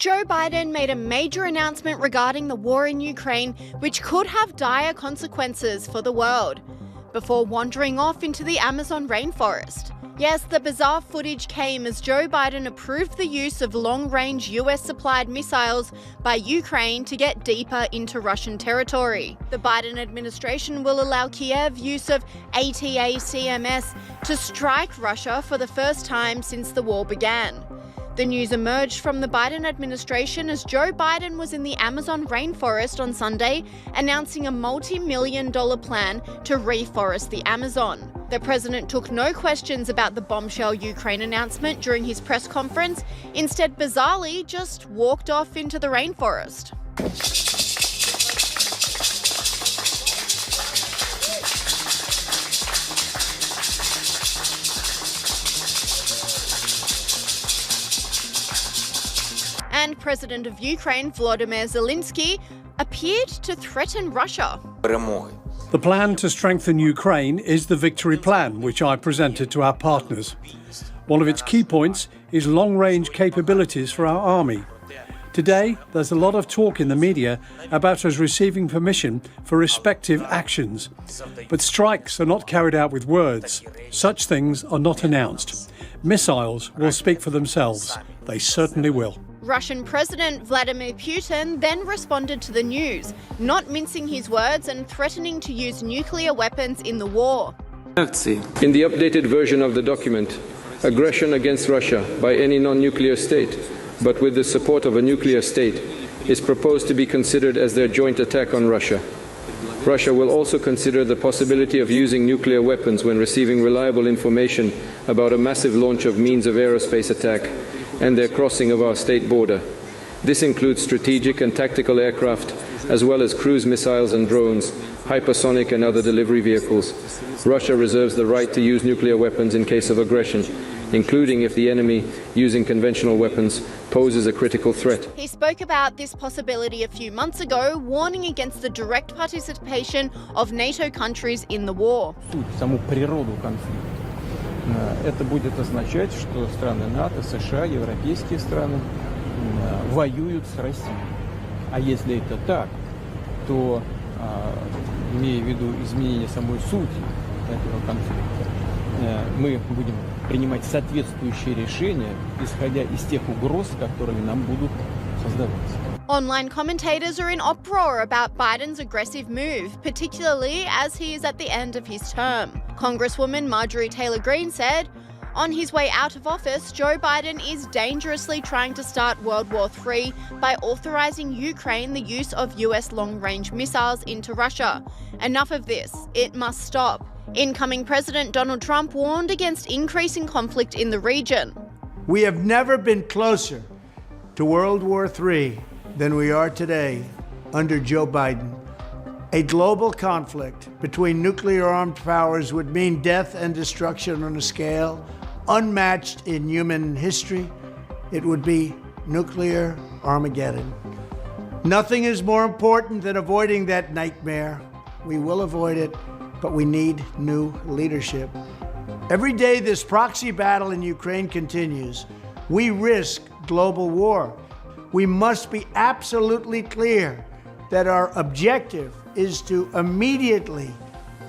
Joe Biden made a major announcement regarding the war in Ukraine, which could have dire consequences for the world, before wandering off into the Amazon rainforest. Yes, the bizarre footage came as Joe Biden approved the use of long-range US-supplied missiles by Ukraine to get deeper into Russian territory. The Biden administration will allow Kiev use of ATACMS to strike Russia for the first time since the war began. The news emerged from the Biden administration as Joe Biden was in the Amazon rainforest on Sunday, announcing a multi-million-dollar plan to reforest the Amazon. The president took no questions about the bombshell Ukraine announcement during his press conference, instead bizarrely just walked off into the rainforest. And President of Ukraine, Volodymyr Zelensky, appeared to threaten Russia. The plan to strengthen Ukraine is the Victory Plan, which I presented to our partners. One of its key points is long-range capabilities for our army. Today, there's a lot of talk in the media about us receiving permission for respective actions. But strikes are not carried out with words. Such things are not announced. Missiles will speak for themselves. They certainly will. Russian President Vladimir Putin then responded to the news, not mincing his words and threatening to use nuclear weapons in the war. In the updated version of the document, aggression against Russia by any non-nuclear state, but with the support of a nuclear state, is proposed to be considered as their joint attack on Russia. Russia will also consider the possibility of using nuclear weapons when receiving reliable information about a massive launch of means of aerospace attack and their crossing of our state border. This includes strategic and tactical aircraft, as well as cruise missiles and drones, hypersonic and other delivery vehicles. Russia reserves the right to use nuclear weapons in case of aggression, including if the enemy, using conventional weapons, poses a critical threat. He spoke about this possibility a few months ago, warning against the direct participation of NATO countries in the war. Саму природу конфликта. Это будет означать, что страны НАТО, США, европейские страны воюют с Россией. А если это так, то, имея в виду изменение самой сути этого конфликта, мы будем принимать соответствующие решения, исходя из тех угроз, которые нам будут создаваться. Online commentators are in uproar about Biden's aggressive move, particularly as he is at the end of his term. Congresswoman Marjorie Taylor Greene said, on his way out of office, Joe Biden is dangerously trying to start World War III by authorizing Ukraine the use of US long-range missiles into Russia. Enough of this. It must stop. Incoming President Donald Trump warned against increasing conflict in the region. We have never been closer to World War III than we are today under Joe Biden. A global conflict between nuclear-armed powers would mean death and destruction on a scale unmatched in human history. It would be nuclear Armageddon. Nothing is more important than avoiding that nightmare. We will avoid it, but we need new leadership. Every day this proxy battle in Ukraine continues, we risk global war. We must be absolutely clear that our objective is to immediately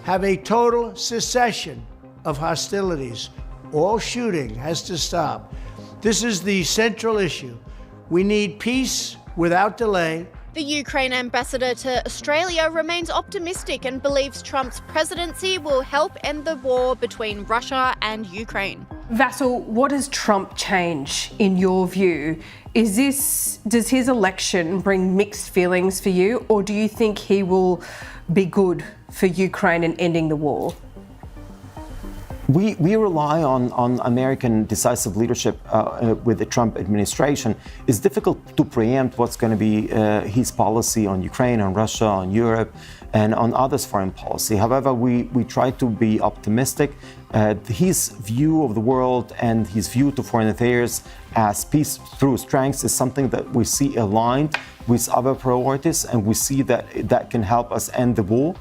have a total cessation of hostilities. All shooting has to stop. This is the central issue. We need peace without delay. The Ukraine ambassador to Australia remains optimistic and believes Trump's presidency will help end the war between Russia and Ukraine. Vassal, what does Trump change in your view? Does his election bring mixed feelings for you, or do you think he will be good for Ukraine in ending the war? We rely on American decisive leadership with the Trump administration. It's difficult to preempt what's going to be his policy on Ukraine, on Russia, on Europe, and on others' foreign policy. However, we try to be optimistic. His view of the world and his view to foreign affairs as peace through strength is something that we see aligned with other priorities, and we see that that can help us end the war.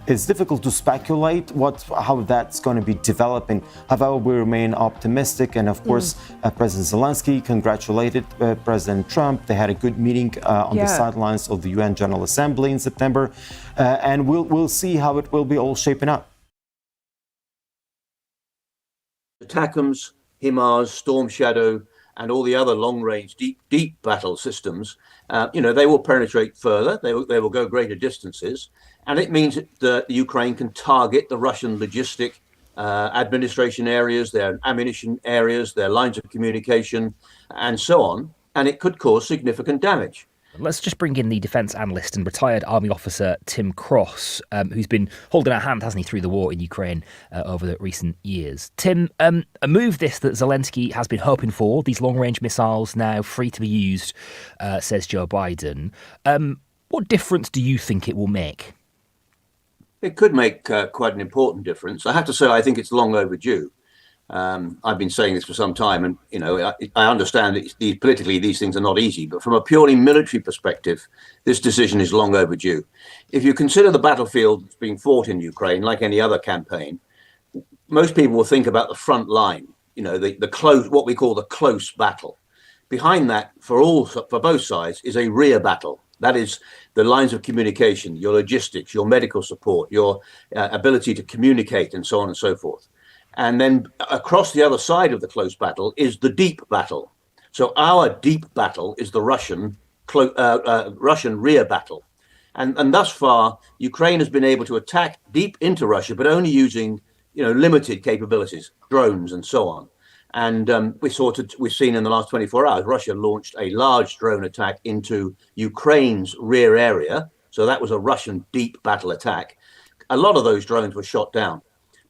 It's difficult to speculate how that's going to be developing. However, we remain optimistic. And of course, President Zelensky congratulated President Trump. They had a good meeting on the sidelines of the UN General Assembly in September. And we'll see how it will be all shaping up. ATACMS, HIMARS, Storm Shadow, and all the other long-range deep battle systems, they will penetrate further. They will go greater distances, and it means that Ukraine can target the Russian logistic administration areas, their ammunition areas, their lines of communication, and so on. And it could cause significant damage. Let's just bring in the defence analyst and retired army officer Tim Cross, who's been holding our hand, hasn't he, through the war in Ukraine over the recent years. Tim, a move this that Zelensky has been hoping for, these long-range missiles now free to be used, says Joe Biden. What difference do you think it will make? It could make quite an important difference. I have to say, I think it's long overdue. I've been saying this for some time, and I understand that politically these things are not easy, but from a purely military perspective, this decision is long overdue. If you consider the battlefield that's being fought in Ukraine, like any other campaign, most people will think about the front line, the close, what we call the close battle. Behind that, for both sides, is a rear battle. That is the lines of communication, your logistics, your medical support, your ability to communicate, and so on and so forth. And then across the other side of the close battle is the deep battle. So our deep battle is the Russian rear battle. And thus far, Ukraine has been able to attack deep into Russia, but only using limited capabilities, drones and so on. And we've seen in the last 24 hours, Russia launched a large drone attack into Ukraine's rear area. So that was a Russian deep battle attack. A lot of those drones were shot down.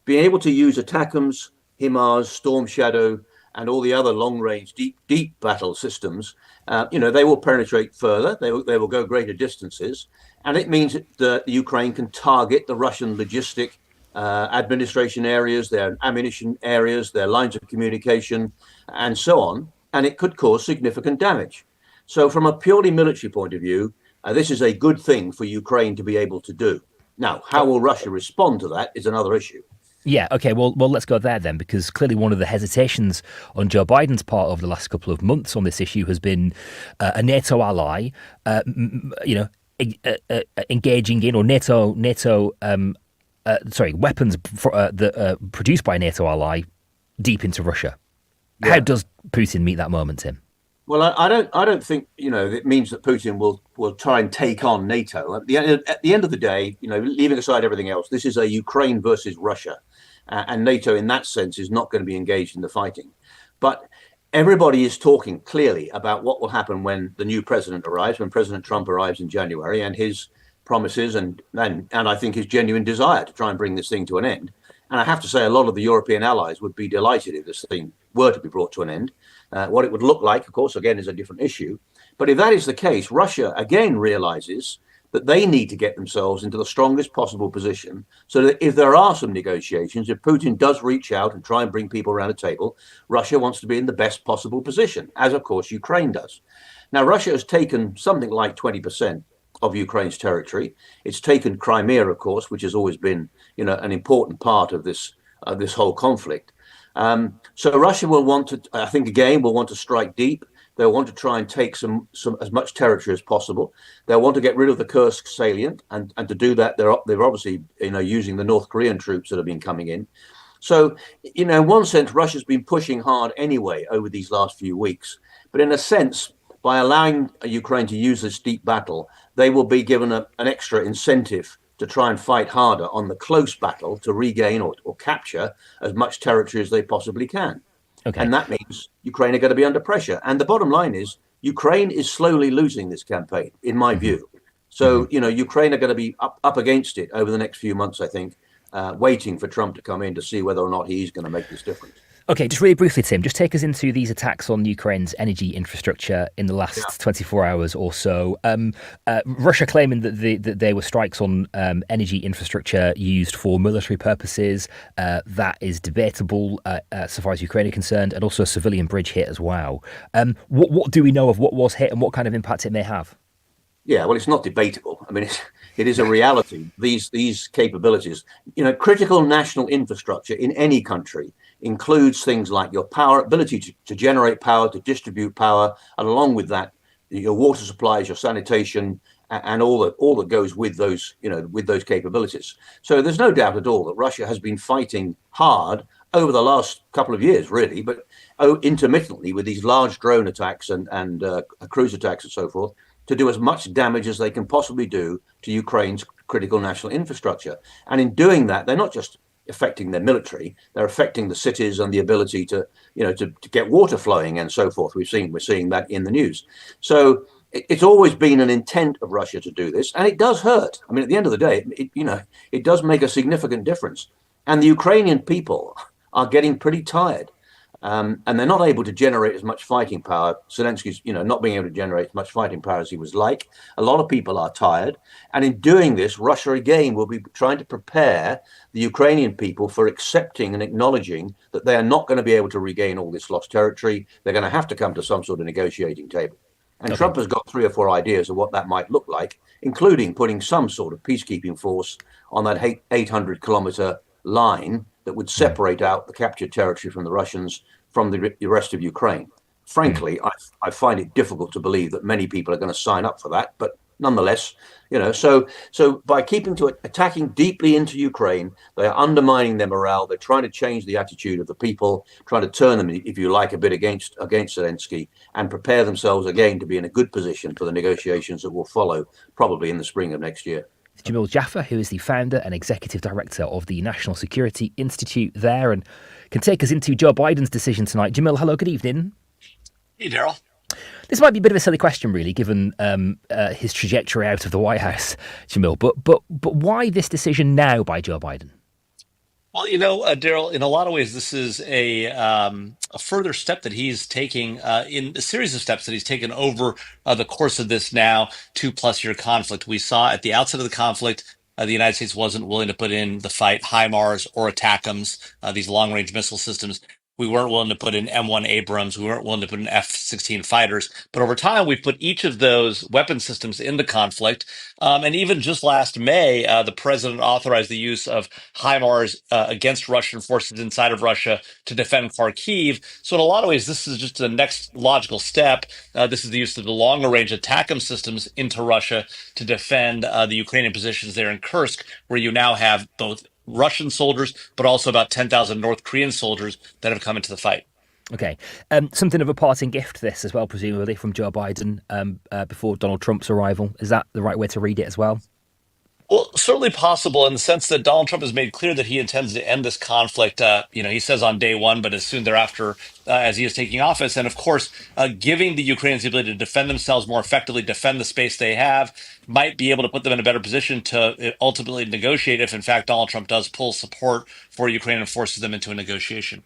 Being able to use ATACMS, HIMARS, Storm Shadow, and all the other long-range deep battle systems, they will penetrate further. They will go greater distances, and it means that Ukraine can target the Russian logistic administration areas, their ammunition areas, their lines of communication, and so on. And it could cause significant damage. So, from a purely military point of view, this is a good thing for Ukraine to be able to do. Now, how will Russia respond to that is another issue. Yeah, okay, well, let's go there then, because clearly one of the hesitations on Joe Biden's part over the last couple of months on this issue has been a NATO ally, engaging in, or weapons produced by a NATO ally deep into Russia. Yeah. How does Putin meet that moment, Tim? Well, I don't think it means that Putin will try and take on NATO. At the end of the day, leaving aside everything else, this is a Ukraine versus Russia, and NATO in that sense is not going to be engaged in the fighting. But everybody is talking clearly about what will happen when the new president arrives, when President Trump arrives in January, and his promises and I think his genuine desire to try and bring this thing to an end. And I have to say, a lot of the European allies would be delighted if this thing were to be brought to an end. What it would look like, of course, again, is a different issue. But if that is the case, Russia again realizes that they need to get themselves into the strongest possible position so that if there are some negotiations, if Putin does reach out and try and bring people around a table, Russia wants to be in the best possible position, as of course Ukraine does. Now, Russia has taken something like 20% of Ukraine's territory. It's taken Crimea, of course, which has always been, an important part of this whole conflict. So Russia will want to, I think, again, will want to strike deep. They'll want to try and take some as much territory as possible. They'll want to get rid of the Kursk salient, and to do that, they're obviously using the North Korean troops that have been coming in. So, in one sense, Russia's been pushing hard anyway over these last few weeks. But in a sense, by allowing Ukraine to use this deep battle, they will be given an extra incentive to try and fight harder on the close battle to regain or capture as much territory as they possibly can. Okay. And that means Ukraine are going to be under pressure. And the bottom line is Ukraine is slowly losing this campaign, in my view. So, Ukraine are going to be up against it over the next few months, I think, waiting for Trump to come in to see whether or not he's going to make this difference. Okay, just really briefly, Tim, just take us into these attacks on Ukraine's energy infrastructure in the last 24 hours or so. Russia claiming that they were strikes on energy infrastructure used for military purposes. That is debatable so far as Ukraine is concerned, and also a civilian bridge hit as well. What do we know of what was hit and what kind of impact it may have? Yeah, well, it's not debatable. I mean, it is a reality. These capabilities, critical national infrastructure in any country includes things like your power, ability to generate power, to distribute power, and along with that, your water supplies, your sanitation, and all that goes with those, with those capabilities. So there's no doubt at all that Russia has been fighting hard over the last couple of years, really, but intermittently with these large drone attacks and cruise attacks and so forth, to do as much damage as they can possibly do to Ukraine's critical national infrastructure. And in doing that, they're not just affecting their military, they're affecting the cities and the ability to get water flowing and so forth. We're seeing that in the news. So it's always been an intent of Russia to do this, and it does hurt. I mean, at the end of the day, it does make a significant difference. And the Ukrainian people are getting pretty tired. And they're not able to generate as much fighting power. Zelensky's, not being able to generate as much fighting power as he was like. A lot of people are tired. And in doing this, Russia again will be trying to prepare the Ukrainian people for accepting and acknowledging that they are not going to be able to regain all this lost territory. They're going to have to come to some sort of negotiating table. And Trump has got 3 or 4 ideas of what that might look like, including putting some sort of peacekeeping force on that 800-kilometer line that would separate out the captured territory from the Russians from the rest of Ukraine. Frankly, I find it difficult to believe that many people are going to sign up for that, but nonetheless, so by attacking deeply into Ukraine, they are undermining their morale. They're trying to change the attitude of the people, trying to turn them, if you like, a bit against Zelensky, and prepare themselves again to be in a good position for the negotiations that will follow, probably in the spring of next year. Jamil Jaffer, who is the founder and executive director of the National Security Institute there, and can take us into Joe Biden's decision tonight. Jamil, hello, good evening. Hey, Daryl. This might be a bit of a silly question, really, given his trajectory out of the White House, Jamil. But why this decision now by Joe Biden? Well, Daryl, in a lot of ways, this is a further step that he's taking in a series of steps that he's taken over the course of this now 2+ year conflict. We saw at the outset of the conflict, the United States wasn't willing to put in the fight HIMARS or ATACMS, these long-range missile systems. We weren't willing to put in M1 Abrams. We weren't willing to put in F-16 fighters. But over time, we've put each of those weapon systems in the conflict. And even just last May, the president authorized the use of HIMARS against Russian forces inside of Russia to defend Kharkiv. So in a lot of ways, this is just the next logical step. This is the use of the longer-range ATACMS systems into Russia to defend the Ukrainian positions there in Kursk, where you now have both Russian soldiers, but also about 10,000 North Korean soldiers that have come into the fight. Okay. Something of a parting gift, this as well, presumably, from Joe Biden before Donald Trump's arrival. Is that the right way to read it as well? Well, certainly possible in the sense that Donald Trump has made clear that he intends to end this conflict. He says on day one, but as soon thereafter, as he is taking office. And of course, giving the Ukrainians the ability to defend themselves more effectively, defend the space they have, might be able to put them in a better position to ultimately negotiate if, in fact, Donald Trump does pull support for Ukraine and forces them into a negotiation.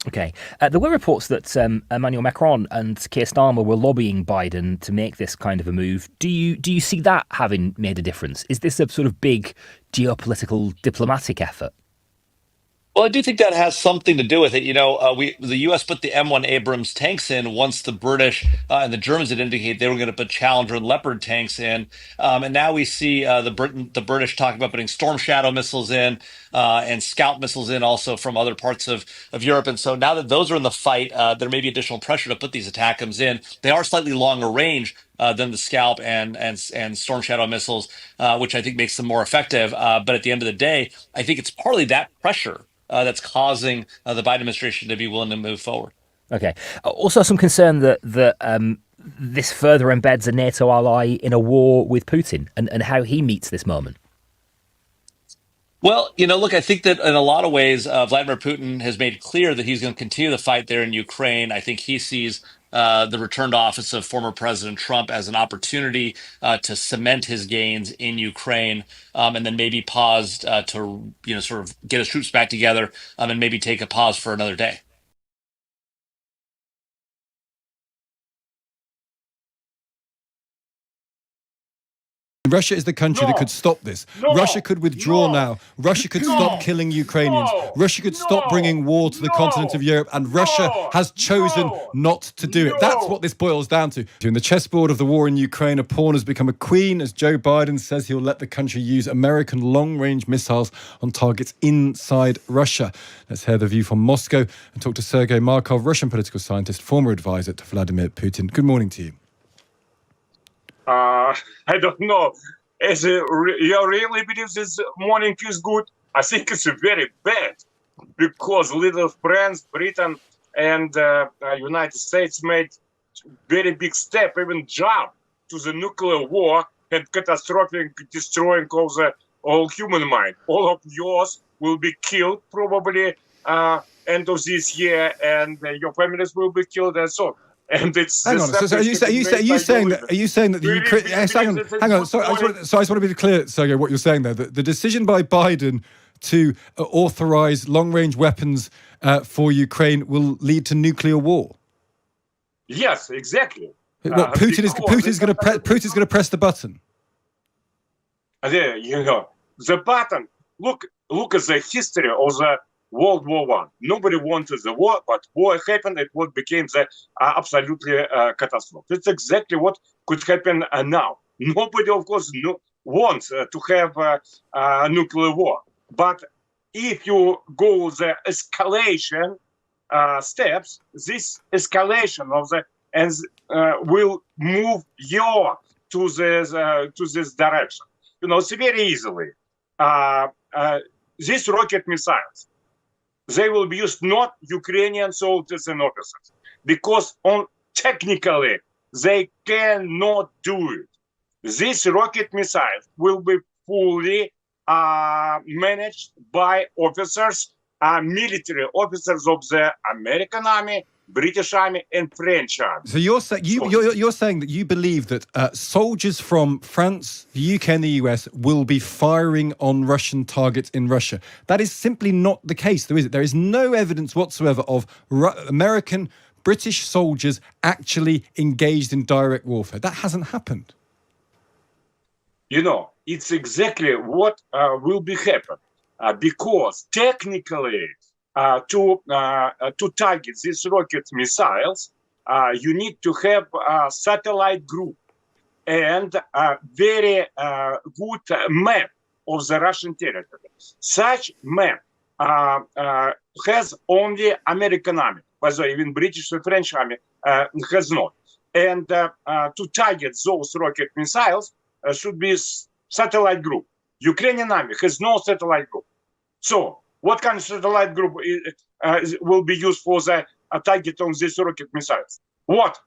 Okay. There were reports that Emmanuel Macron and Keir Starmer were lobbying Biden to make this kind of a move. Do you see that having made a difference? Is this a sort of big geopolitical diplomatic effort? Well, I do think that has something to do with it. The U.S. put the M1 Abrams tanks in once the British and the Germans had indicated they were going to put Challenger and Leopard tanks in, and now we see the British talking about putting Storm Shadow missiles in and Scout missiles in, also from other parts of Europe. And so now that those are in the fight, there may be additional pressure to put these ATACMS in. They are slightly longer range than the Scalp and Storm Shadow missiles, which I think makes them more effective. But at the end of the day, I think it's partly that pressure that's causing the Biden administration to be willing to move forward. Okay. Also, some concern that this further embeds a NATO ally in a war with Putin and how he meets this moment. Well, look, I think that in a lot of ways, Vladimir Putin has made clear that he's going to continue the fight there in Ukraine. I think he sees the return to office of former President Trump as an opportunity to cement his gains in Ukraine, and then maybe pause to sort of get his troops back together, and maybe take a pause for another day. Russia is the country that could stop this. Russia could withdraw now. Russia could stop killing Ukrainians. Russia could stop bringing war to the continent of Europe. And Russia has chosen not to do it. That's what this boils down to. In the chessboard of the war in Ukraine, a pawn has become a queen as Joe Biden says he'll let the country use American long-range missiles on targets inside Russia. Let's hear the view from Moscow and talk to Sergei Markov, Russian political scientist, former advisor to Vladimir Putin. Good morning to you. I don't know. You really believe this morning is good? I think it's very bad because little France, Britain, and United States made very big step, even jump to the nuclear war and catastrophic destroying of the all human mind. All of yours will be killed probably end of this year, and your families will be killed and so on. And it's hang on. So are you saying that the Ukraine? Yes, hang on. So I just want to be clear, Sergei, what you're saying there. The decision by Biden to authorize long-range weapons for Ukraine will lead to nuclear war. Yes, exactly. What Putin's going to press the button? You know, the button. Look at the history of the World War I. Nobody wanted the war, but war happened. It what became the absolutely catastrophe. It's exactly what could happen now. Nobody, of course, wants to have a nuclear war. But if you go the escalation steps, this escalation of the will move you to this direction. You know, it's very easily. These rocket missiles. They will be used not Ukrainian soldiers and officers because technically they cannot do it. These rocket missiles will be fully managed by officers, military officers of the American Army, British Army, and French Army. So you're saying that you believe that soldiers from France, the UK, and the US will be firing on Russian targets in Russia. That is simply not the case, though, is it? There is no evidence whatsoever of American, British soldiers actually engaged in direct warfare. That hasn't happened. You know, it's exactly what will be happen because technically. To target these rocket missiles, you need to have a satellite group and a very good map of the Russian territory. Such map has only American Army. By the way, even British and French Army has not. And to target those rocket missiles should be satellite group. Ukrainian Army has no satellite group. So, what kind of satellite group will be used for the target on these rocket missiles? What?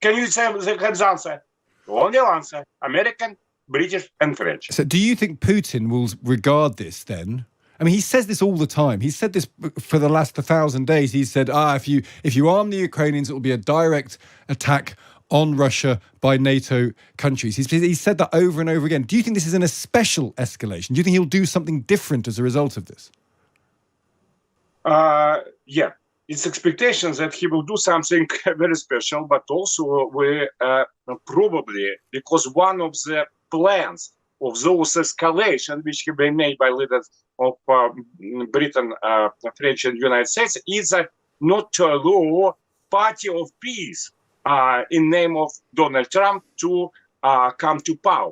Can you say the answer? Only answer: American, British, and French. So, do you think Putin will regard this then? I mean, he says this all the time. He said this for the last 1,000 days. He said, if you arm the Ukrainians, it will be a direct attack on Russia by NATO countries. He's said that over and over again. Do you think this is a special escalation? Do you think he'll do something different as a result of this? Yeah, it's expectations that he will do something very special, but also we probably, because one of the plans of those escalation which have been made by leaders of Britain, French, and United States is not to allow party of peace in name of Donald Trump to come to power.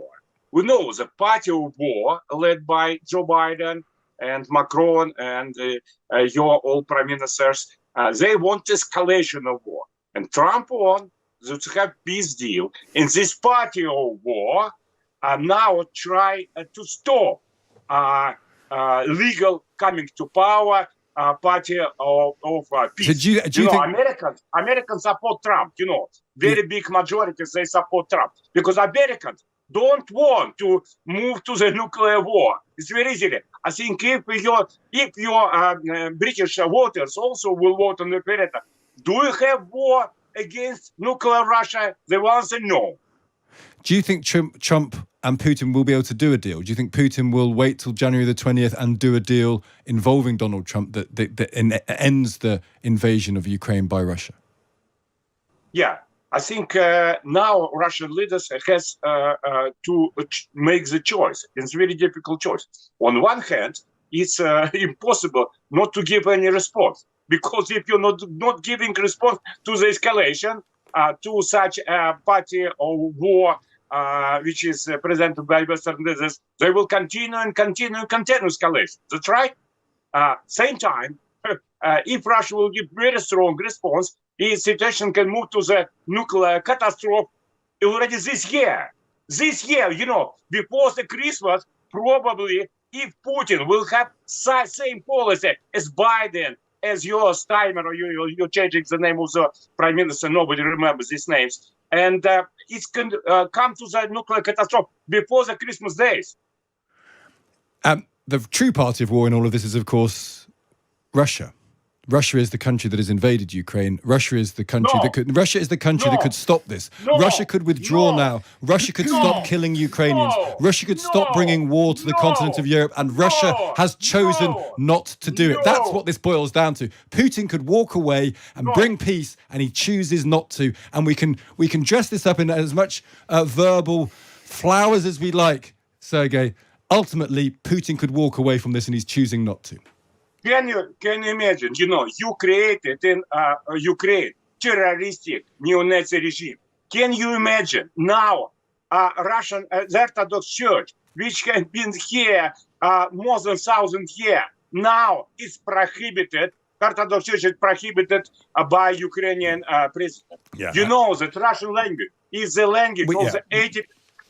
We know the party of war led by Joe Biden and Macron and your all prime ministers, they want escalation of war. And Trump wants to have peace deal. And this party of war now try to stop legal coming to power party of peace. So do you think Americans support Trump, you know, very big majorities, they support Trump. Because Americans don't want to move to the nuclear war. It's very easy. I think if your British voters also will vote on the referendum, do you have war against nuclear Russia? They will answer no. Do you think Trump and Putin will be able to do a deal? Do you think Putin will wait till January the 20th and do a deal involving Donald Trump that ends the invasion of Ukraine by Russia? Yeah, I think now Russian leaders has to make the choice. It's a very difficult choice. On one hand, it's impossible not to give any response, because if you're not giving response to the escalation, to such a party or war, which is presented by Western leaders, they will continue escalation. That's right. Same time, if Russia will give very strong response, the situation can move to the nuclear catastrophe already this year. This year, before the Christmas, probably if Putin will have same policy as Biden, as your Steinmeier, or you're changing the name of the prime minister, nobody remembers these names, and it's going to come to the nuclear catastrophe before the Christmas days. The true party of war in all of this is, of course, Russia. Russia is the country that has invaded Ukraine. Russia is the country that could stop this. Russia could withdraw now. Russia could stop killing Ukrainians. Russia could stop bringing war to the continent of Europe, and Russia has chosen not to do it. That's what this boils down to. Putin could walk away and bring peace, and he chooses not to. And we can dress this up in as much verbal flowers as we like, Sergei. Ultimately, Putin could walk away from this, and he's choosing not to. Can you imagine? You created in Ukraine terroristic neo-Nazi regime. Can you imagine now Russian Orthodox Church, which has been here more than 1,000 years, now is prohibited. Orthodox Church is prohibited by Ukrainian president. Yeah. You know that Russian language is the language of the 80%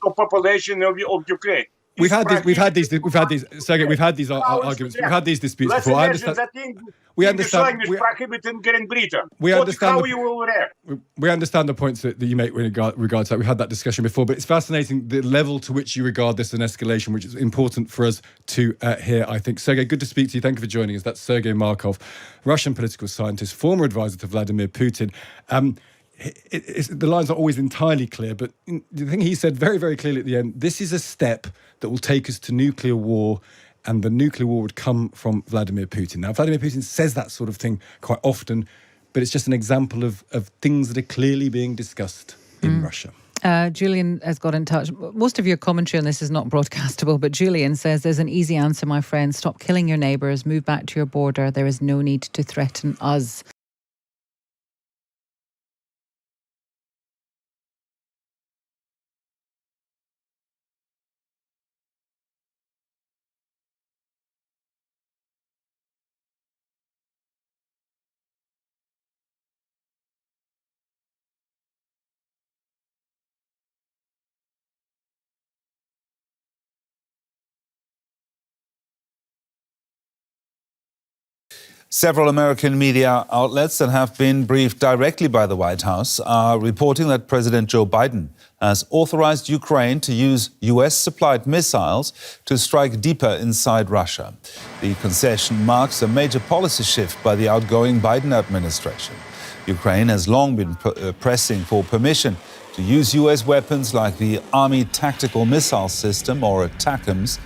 of population of Ukraine. We've had these Sergei. We've had these arguments. We've had these disputes before. I understand. We understand. Prohibited in Great Britain. We understand. How you will react? We understand the points that you make with regards to that. We had that discussion before, but it's fascinating the level to which you regard this an escalation, which is important for us to hear. I think, Sergei, good to speak to you. Thank you for joining us. That's Sergei Markov, Russian political scientist, former advisor to Vladimir Putin. The line's not always entirely clear, but the thing he said very, very clearly at the end, this is a step that will take us to nuclear war, and the nuclear war would come from Vladimir Putin. Now, Vladimir Putin says that sort of thing quite often, but it's just an example of things that are clearly being discussed in Russia. Julian has got in touch. Most of your commentary on this is not broadcastable, but Julian says there's an easy answer, my friend. Stop killing your neighbours, move back to your border. There is no need to threaten us. Several American media outlets that have been briefed directly by the White House are reporting that President Joe Biden has authorized Ukraine to use US-supplied missiles to strike deeper inside Russia. The concession marks a major policy shift by the outgoing Biden administration. Ukraine has long been pressing for permission to use US weapons like the Army Tactical Missile System, or ATACMS,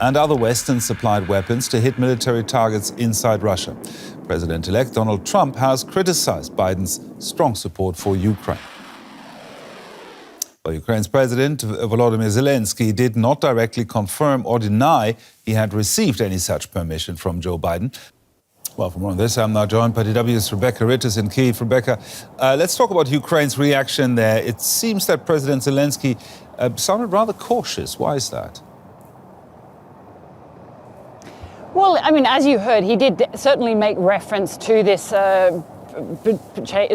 and other Western-supplied weapons to hit military targets inside Russia. President-elect Donald Trump has criticized Biden's strong support for Ukraine. Well, Ukraine's President Volodymyr Zelensky did not directly confirm or deny he had received any such permission from Joe Biden. Well, for more on this, I'm now joined by WW's Rebecca Ritters in Kyiv. Rebecca, let's talk about Ukraine's reaction there. It seems that President Zelensky sounded rather cautious. Why is that? Well, I mean, as you heard, he did certainly make reference to this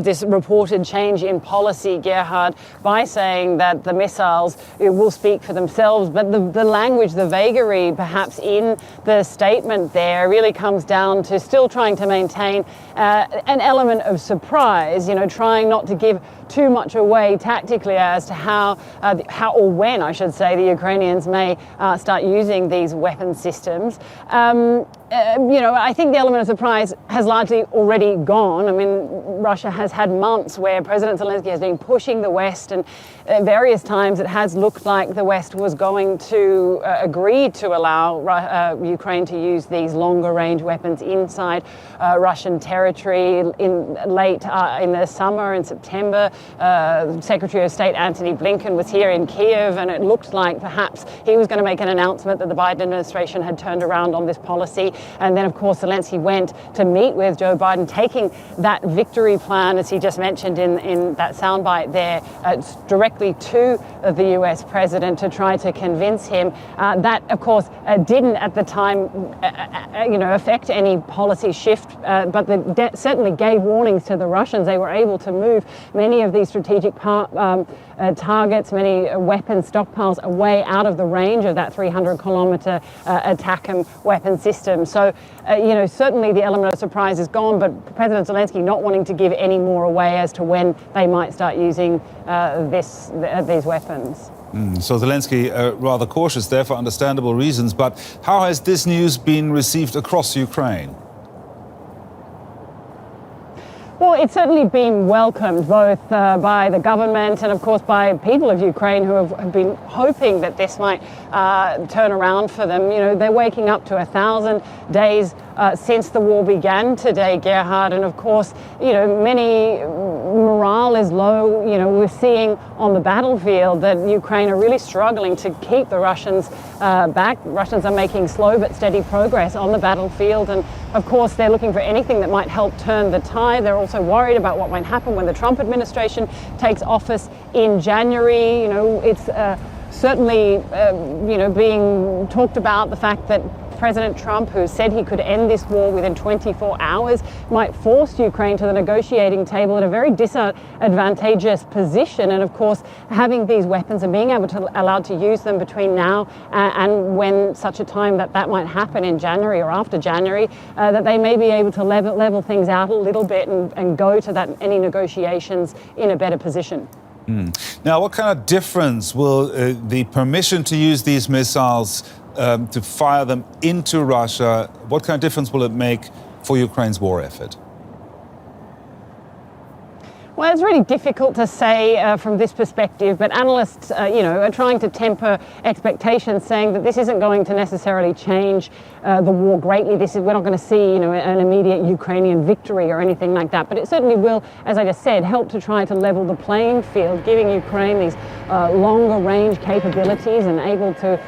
this reported change in policy, Gerhard, by saying that the missiles will speak for themselves. But the language, the vagary perhaps in the statement there really comes down to still trying to maintain an element of surprise, trying not to give too much away tactically as to how or when, I should say, the Ukrainians may start using these weapon systems. I think the element of surprise has largely already gone. I mean, Russia has had months where President Zelensky has been pushing the West and at various times it has looked like the West was going to agree to allow Ukraine to use these longer range weapons inside Russian territory in the summer, in September. Secretary of State Antony Blinken was here in Kiev, and it looked like perhaps he was going to make an announcement that the Biden administration had turned around on this policy. And then, of course, Zelensky went to meet with Joe Biden, taking that victory plan, as he just mentioned in that soundbite there, directly to the US president to try to convince him. That, of course, didn't at the time, affect any policy shift, but they certainly gave warnings to the Russians. They were able to move many of these strategic targets, many weapon stockpiles away out of the range of that 300-kilometer ATACMS weapon system. So, certainly the element of surprise is gone, but President Zelensky not wanting to give any more away as to when they might start using these weapons. So Zelensky rather cautious there for understandable reasons. But how has this news been received across Ukraine? Well, it's certainly been welcomed both by the government and, of course, by people of Ukraine who have been hoping that this might turn around for them. They're waking up to 1,000 days since the war began today, Gerhard, and of course, many morale is low. We're seeing on the battlefield that Ukraine are really struggling to keep the Russians back. Russians are making slow but steady progress on the battlefield, and of course, they're looking for anything that might help turn the tide. They're also worried about what might happen when the Trump administration takes office in January. It's certainly, being talked about the fact that President Trump, who said he could end this war within 24 hours, might force Ukraine to the negotiating table at a very disadvantageous position. And of course, having these weapons and being allowed to use them between now and when such a time that might happen in January or after January, that they may be able to level things out a little bit and go to any negotiations in a better position. Now, what kind of difference will the permission to use these missiles to fire them into Russia, what kind of difference will it make for Ukraine's war effort? Well, it's really difficult to say from this perspective, but analysts, are trying to temper expectations, saying that this isn't going to necessarily change the war greatly. We're not going to see, an immediate Ukrainian victory or anything like that. But it certainly will, as I just said, help to try to level the playing field, giving Ukraine these longer range capabilities and able to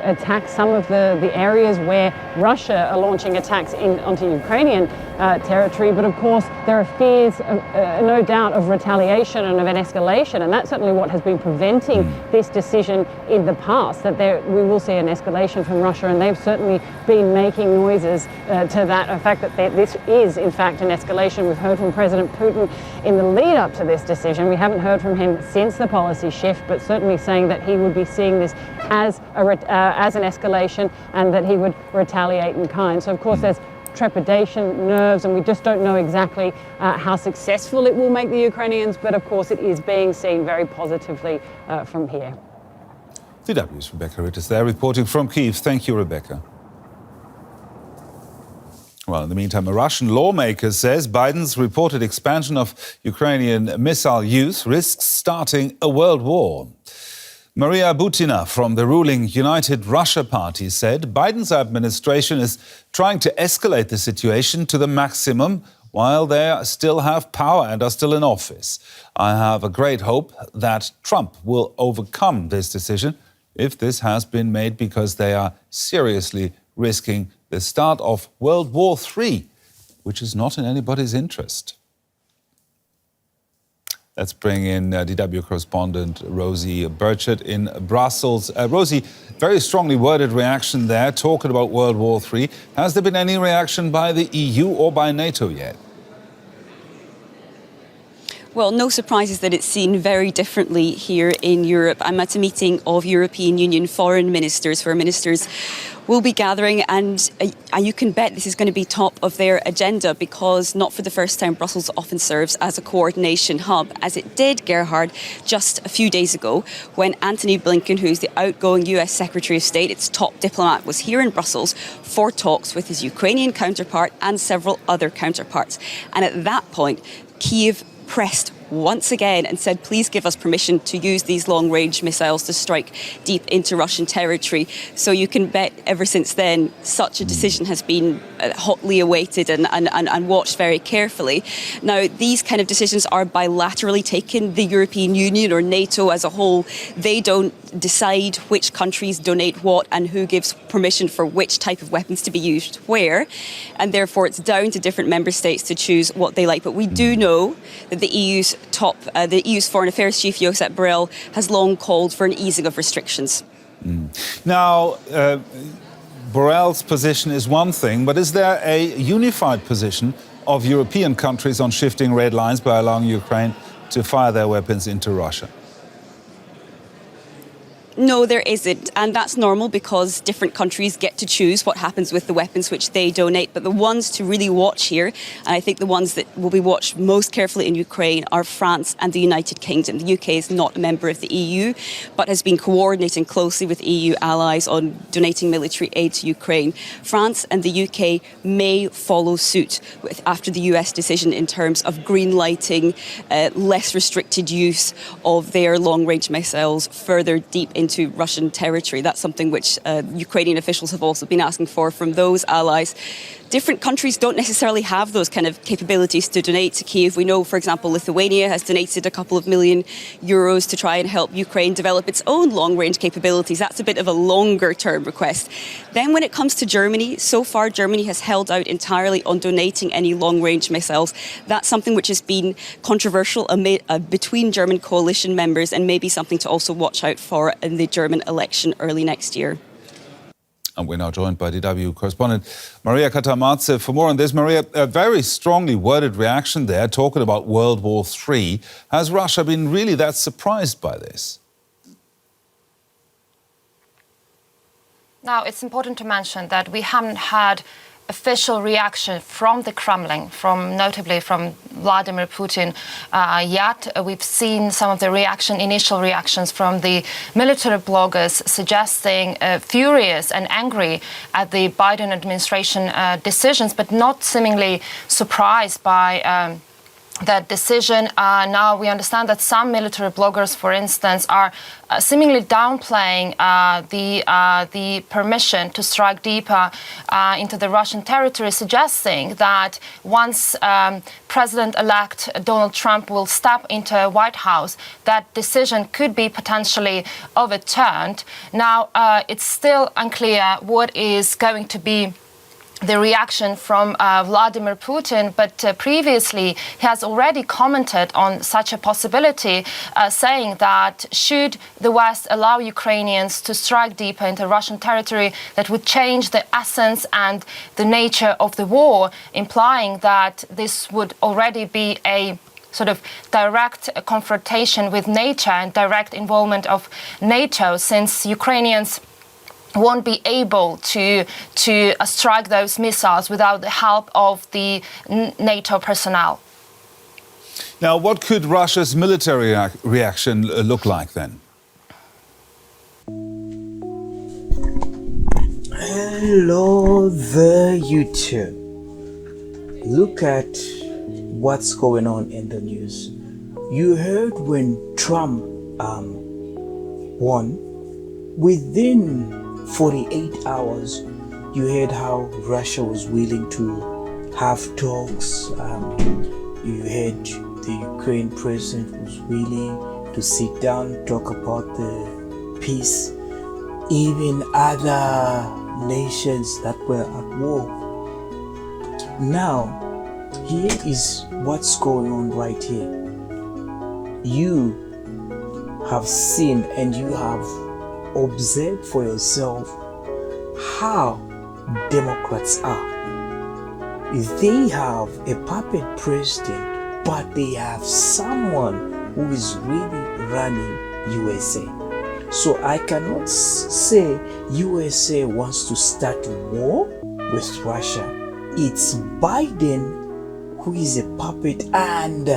attack some of the areas where Russia are launching attacks onto Ukrainian territory. But of course, there are fears, no doubt, of retaliation and of an escalation, and that's certainly what has been preventing this decision in the past, that we will see an escalation from Russia, and they've certainly been making noises to that effect that this is in fact an escalation. We've heard from President Putin in the lead up to this decision. We haven't heard from him since the policy shift, but certainly saying that he would be seeing this as an escalation and that he would retaliate in kind. So of course there's trepidation, nerves, and we just don't know exactly how successful it will make the Ukrainians, but of course it is being seen very positively from here. DW's Rebecca Ritters there reporting from Kyiv. Thank you, Rebecca. Well, in the meantime, a Russian lawmaker says Biden's reported expansion of Ukrainian missile use risks starting a world war. Maria Butina from the ruling United Russia Party said Biden's administration is trying to escalate the situation to the maximum while they still have power and are still in office. I have a great hope that Trump will overcome this decision if this has been made, because they are seriously risking the start of World War III, which is not in anybody's interest. Let's bring in DW correspondent Rosie Burchett in Brussels. Rosie, very strongly worded reaction there, talking about World War III. Has there been any reaction by the EU or by NATO yet? Well, no surprises that it's seen very differently here in Europe. I'm at a meeting of European Union foreign ministers where ministers will be gathering, and you can bet this is going to be top of their agenda, because not for the first time Brussels often serves as a coordination hub, as it did, Gerhard, just a few days ago when Antony Blinken, who's the outgoing US Secretary of State, its top diplomat, was here in Brussels for talks with his Ukrainian counterpart and several other counterparts. And at that point, Kyiv pressed once again and said, please give us permission to use these long-range missiles to strike deep into Russian territory. So you can bet ever since then, such a decision has been hotly awaited and watched very carefully. Now, these kind of decisions are bilaterally taken. The European Union or NATO as a whole, they don't decide which countries donate what and who gives permission for which type of weapons to be used where. And therefore, it's down to different member states to choose what they like. But we do know that the EU's Foreign Affairs Chief, Josep Borrell, has long called for an easing of restrictions. Now, Borrell's position is one thing, but is there a unified position of European countries on shifting red lines by allowing Ukraine to fire their weapons into Russia? No, there isn't. And that's normal because different countries get to choose what happens with the weapons which they donate. But the ones to really watch here, and I think the ones that will be watched most carefully in Ukraine, are France and the United Kingdom. The UK is not a member of the EU, but has been coordinating closely with EU allies on donating military aid to Ukraine. France and the UK may follow suit after the US decision in terms of green-lighting less restricted use of their long-range missiles further deep into Russian territory. That's something which Ukrainian officials have also been asking for from those allies. Different countries don't necessarily have those kind of capabilities to donate to Kyiv. We know, for example, Lithuania has donated a couple of million euros to try and help Ukraine develop its own long-range capabilities. That's a bit of a longer-term request. Then when it comes to Germany, so far Germany has held out entirely on donating any long-range missiles. That's something which has been controversial between German coalition members and maybe something to also watch out for in the German election early next year. And we're now joined by DW correspondent Maria Katamadze for more on this. Maria, a very strongly worded reaction there, talking about World War III. Has Russia been really that surprised by this? Now, it's important to mention that we haven't had official reaction from the Kremlin, notably from Vladimir Putin yet. We've seen some of the initial reactions from the military bloggers suggesting furious and angry at the Biden administration decisions, but not seemingly surprised by that decision. Now we understand that some military bloggers, for instance, are seemingly downplaying the permission to strike deeper into the Russian territory, suggesting that once President-elect Donald Trump will step into the White House, that decision could be potentially overturned. Now, it's still unclear what is going to be the reaction from Vladimir Putin, but previously he has already commented on such a possibility, saying that should the West allow Ukrainians to strike deeper into Russian territory, that would change the essence and the nature of the war, implying that this would already be a sort of direct confrontation with NATO and direct involvement of NATO, since Ukrainians won't be able to strike those missiles without the help of the NATO personnel. Now, what could Russia's military reaction look like then? Hello there, YouTube. Look at what's going on in the news. You heard when Trump won, within 48 hours, you heard how Russia was willing to have talks. You heard the Ukraine president was willing to sit down, talk about the peace. Even other nations that were at war. Now, here is what's going on right here. You have seen and you have observe for yourself how Democrats are. They have a puppet president, but they have someone who is really running USA. So I cannot say USA wants to start war with Russia. It's Biden who is a puppet, and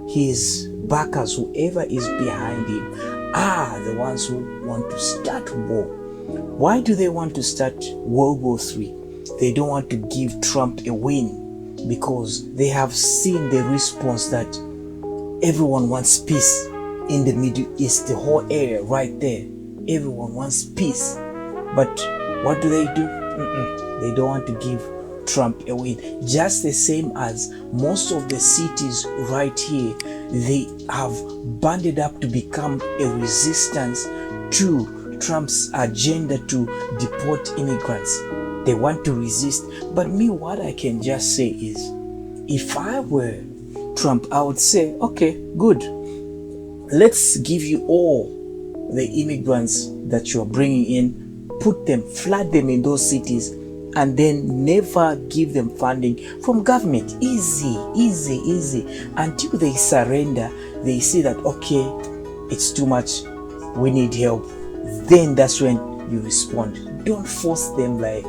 his backers, whoever is behind him, are the ones who want to start war. Why do they want to start World War III? They don't want to give Trump a win because they have seen the response that Everyone wants peace in the Middle East, the whole area right there. Everyone wants peace. But what do? They don't want to give Trump a win. Just the same as most of the cities right here, they have banded up to become a resistance to Trump's agenda to deport immigrants. They want to resist. But me, what I can just say is, if I were Trump, I would say, okay, good. Let's give you all the immigrants that you're bringing in, put them, flood them in those cities, and then never give them funding from government. Easy, easy, easy. Until they surrender, they say that, okay, it's too much, we need help. Then that's when you respond. Don't force them like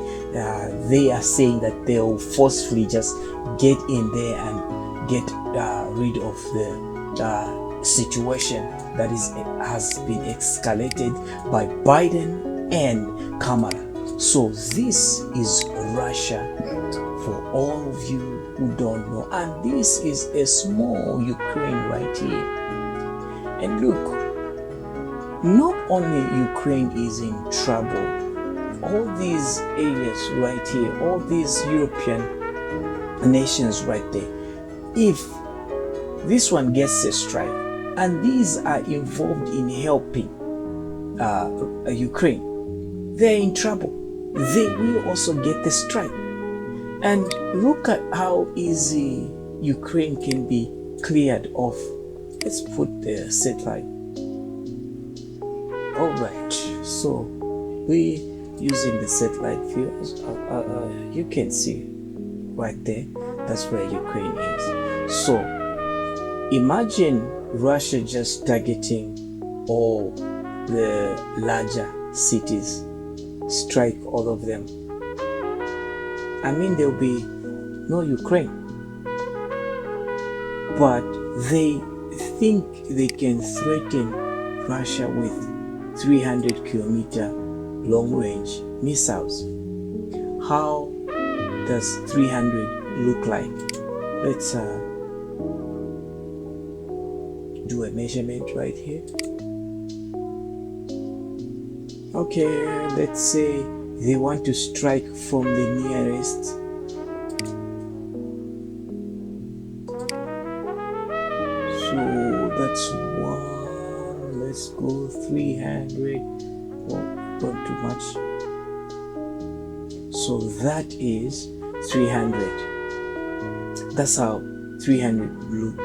they are saying that they'll forcefully just get in there and get rid of the situation that has been escalated by Biden and Kamala. So this is Russia, for all of you who don't know. And this is a small Ukraine right here. And look, not only Ukraine is in trouble, all these areas right here, all these European nations right there, if this one gets a strike, and these are involved in helping Ukraine, they're in trouble. They will also get the strike. And look at how easy Ukraine can be cleared off. Let's put the satellite. All right, so we using the satellite view. You can see right there, that's where Ukraine is. So imagine Russia just targeting all the larger cities, strike all of them. I mean, there'll be no Ukraine, but they think they can threaten Russia with 300-kilometer long-range missiles. How does 300 look like? Let's do a measurement right here. Okay, let's say they want to strike from the nearest. So that's one. Let's go 300. Oh, not too much. So that is 300. That's how 300 look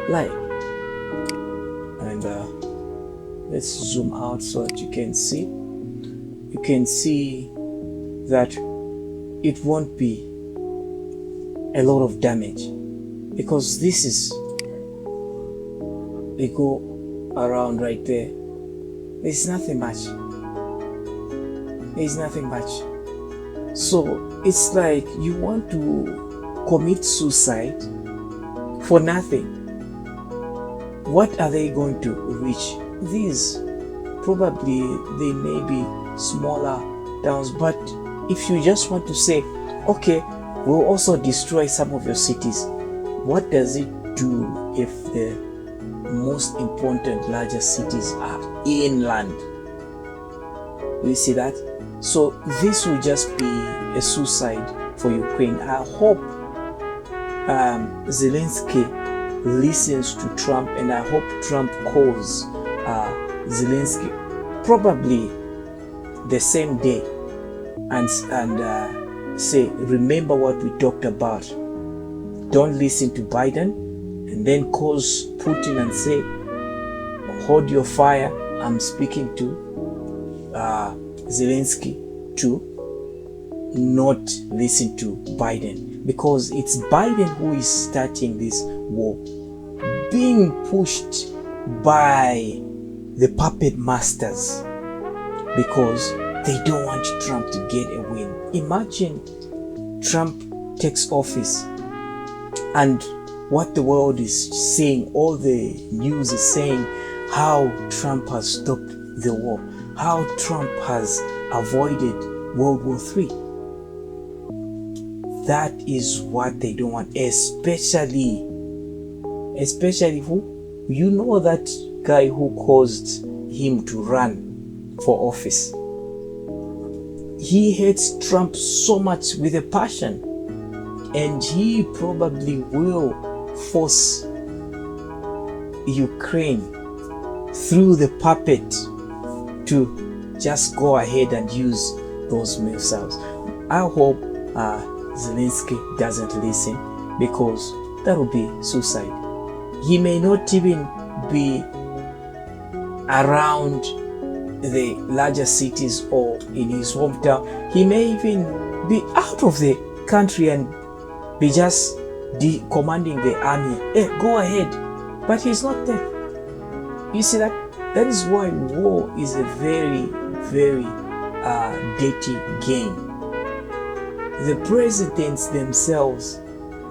like. And let's zoom out so that you can see. You can see that it won't be a lot of damage, because this is, they go around right there. There's nothing much. There's nothing much. So it's like you want to commit suicide for nothing. What are they going to reach? These probably they may be smaller towns, but if you just want to say, okay, we'll also destroy some of your cities, what does it do if the most important larger cities are inland? You see that? So this will just be a suicide for Ukraine. I hope Zelensky listens to Trump, and I hope Trump calls Zelensky probably the same day and say, remember what we talked about. Don't listen to Biden, and then calls Putin and say, hold your fire. I'm speaking to Zelensky to not listen to Biden, because it's Biden who is starting this war, being pushed by the puppet masters, because they don't want Trump to get a win. Imagine Trump takes office and what the world is saying, all the news is saying how Trump has stopped the war, how Trump has avoided World War III. That is what they don't want, especially who? You know that guy who caused him to run for office. He hates Trump so much with a passion, and he probably will force Ukraine through the puppet to just go ahead and use those missiles. I hope Zelensky doesn't listen, because that would be suicide. He may not even be around the larger cities or in his hometown. He may even be out of the country and be just commanding the army. Hey, go ahead. But he's not there. You see that? That is why war is a very, very dirty game. The presidents themselves,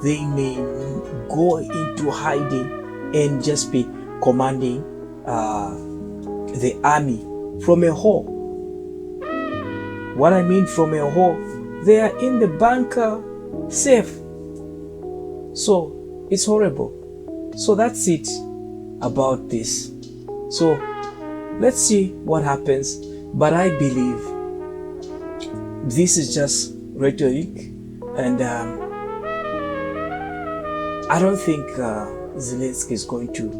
they may go into hiding and just be commanding the army from a hole. What I mean from a hole, they are in the bunker safe. So it's horrible. So that's it about this. So let's see what happens. But I believe this is just rhetoric, and I don't think Zelensky is going to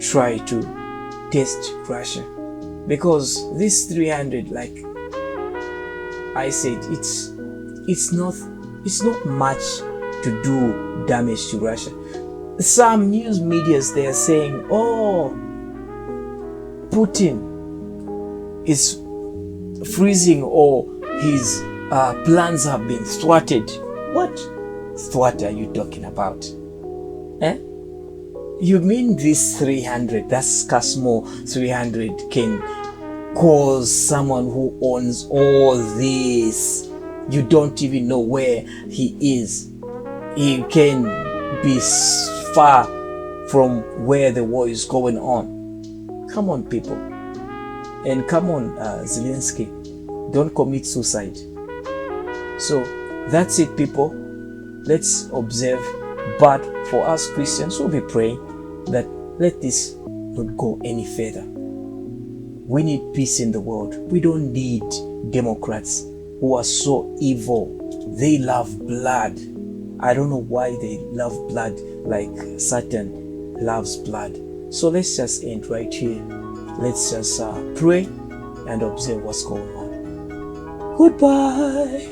try to test Russia, because this 300, like I said, it's not much to do damage to Russia. Some news medias, they are saying, oh, Putin is freezing, or his plans have been thwarted. What thwart are you talking about? You mean this 300, that's Casmo 300, can cause someone who owns all this, you don't even know where he is. He can be far from where the war is going on. Come on, people. And come on, Zelensky, don't commit suicide. So that's it, people. Let's observe. But for us Christians, we'll be praying that let this not go any further. We need peace in the world. We don't need Democrats who are so evil. They love blood. I don't know why they love blood like Satan loves blood. So let's just end right here. Let's just pray and observe what's going on. Goodbye.